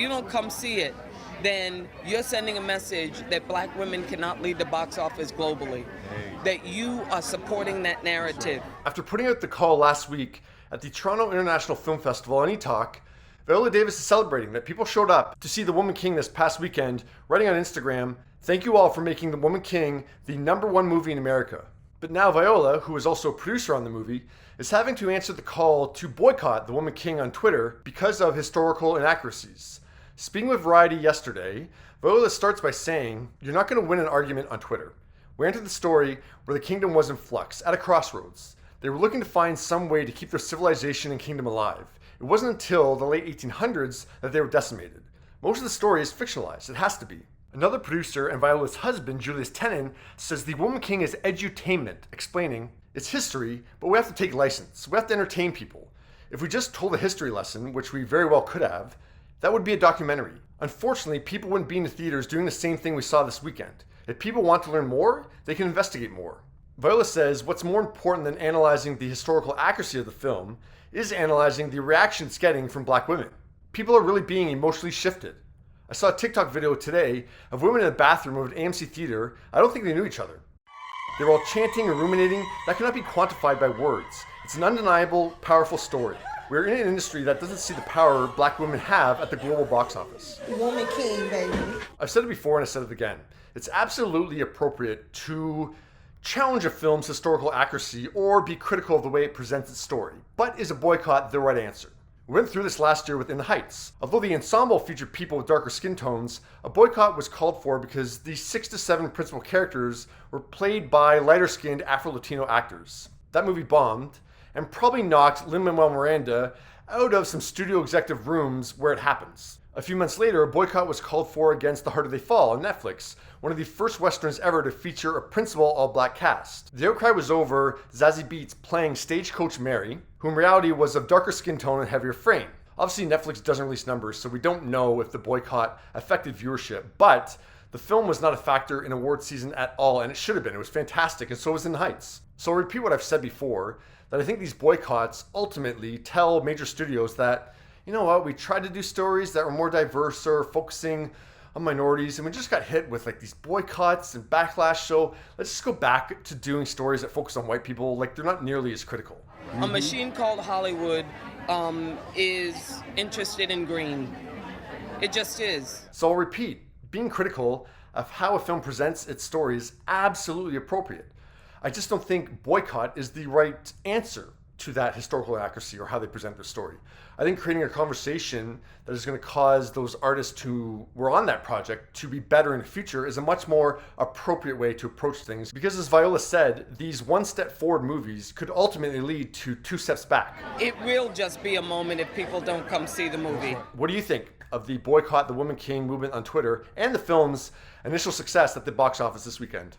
you don't come see it, then you're sending a message that black women cannot lead the box office globally, that you are supporting that narrative. After putting out the call last week at the Toronto International Film Festival on eTalk, Viola Davis is celebrating that people showed up to see The Woman King this past weekend, writing on Instagram, "Thank you all for making The Woman King the #1 movie in America." But now Viola, who is also a producer on the movie, is having to answer the call to boycott The Woman King on Twitter because of historical inaccuracies. Speaking with Variety yesterday, Viola starts by saying, "You're not going to win an argument on Twitter. We entered the story where the kingdom was in flux, at a crossroads. They were looking to find some way to keep their civilization and kingdom alive. It wasn't until the late 1800s that they were decimated. Most of the story is fictionalized. It has to be." Another producer and Viola's husband, Julius Tenen, says The Woman King is edutainment, explaining, "It's history, but we have to take license. We have to entertain people. If we just told a history lesson, which we very well could have, that would be a documentary. Unfortunately, people wouldn't be in the theaters doing the same thing we saw this weekend. If people want to learn more, they can investigate more." Viola says what's more important than analyzing the historical accuracy of the film is analyzing the reaction it's getting from black women. People are really being emotionally shifted. I saw a TikTok video today of women in the bathroom of an AMC theater. I don't think they knew each other. They were all chanting and ruminating. That cannot be quantified by words. It's an undeniable, powerful story. We're in an industry that doesn't see the power black women have at the global box office. Woman King, baby. I've said it before and I said it again. It's absolutely appropriate to challenge a film's historical accuracy or be critical of the way it presents its story. But is a boycott the right answer? We went through this last year with In the Heights. Although the ensemble featured people with darker skin tones, a boycott was called for because the 6 to 7 principal characters were played by lighter-skinned Afro-Latino actors. That movie bombed and probably knocked Lin-Manuel Miranda out of some studio executive rooms where it happens. A few months later, a boycott was called for against The Harder They Fall on Netflix, one of the first westerns ever to feature a principal all-black cast. The outcry was over Zazie Beetz playing Stagecoach Mary, who in reality was of darker skin tone and heavier frame. Obviously, Netflix doesn't release numbers, so we don't know if the boycott affected viewership, but the film was not a factor in award season at all, and it should have been. It was fantastic, and so was In the Heights. So I'll repeat what I've said before, that I think these boycotts ultimately tell major studios that, you know what, we tried to do stories that were more diverse or focusing on minorities, and we just got hit with like these boycotts and backlash, so let's just go back to doing stories that focus on white people. Like, they're not nearly as critical. A machine called Hollywood is interested in green. It just is. So I'll repeat, being critical of how a film presents its story is absolutely appropriate. I just don't think boycott is the right answer to that historical accuracy or how they present their story. I think creating a conversation that is going to cause those artists who were on that project to be better in the future is a much more appropriate way to approach things. Because as Viola said, these one step forward movies could ultimately lead to 2 steps back. It will just be a moment if people don't come see the movie. What do you think of the Boycott the Woman King movement on Twitter and the film's initial success at the box office this weekend?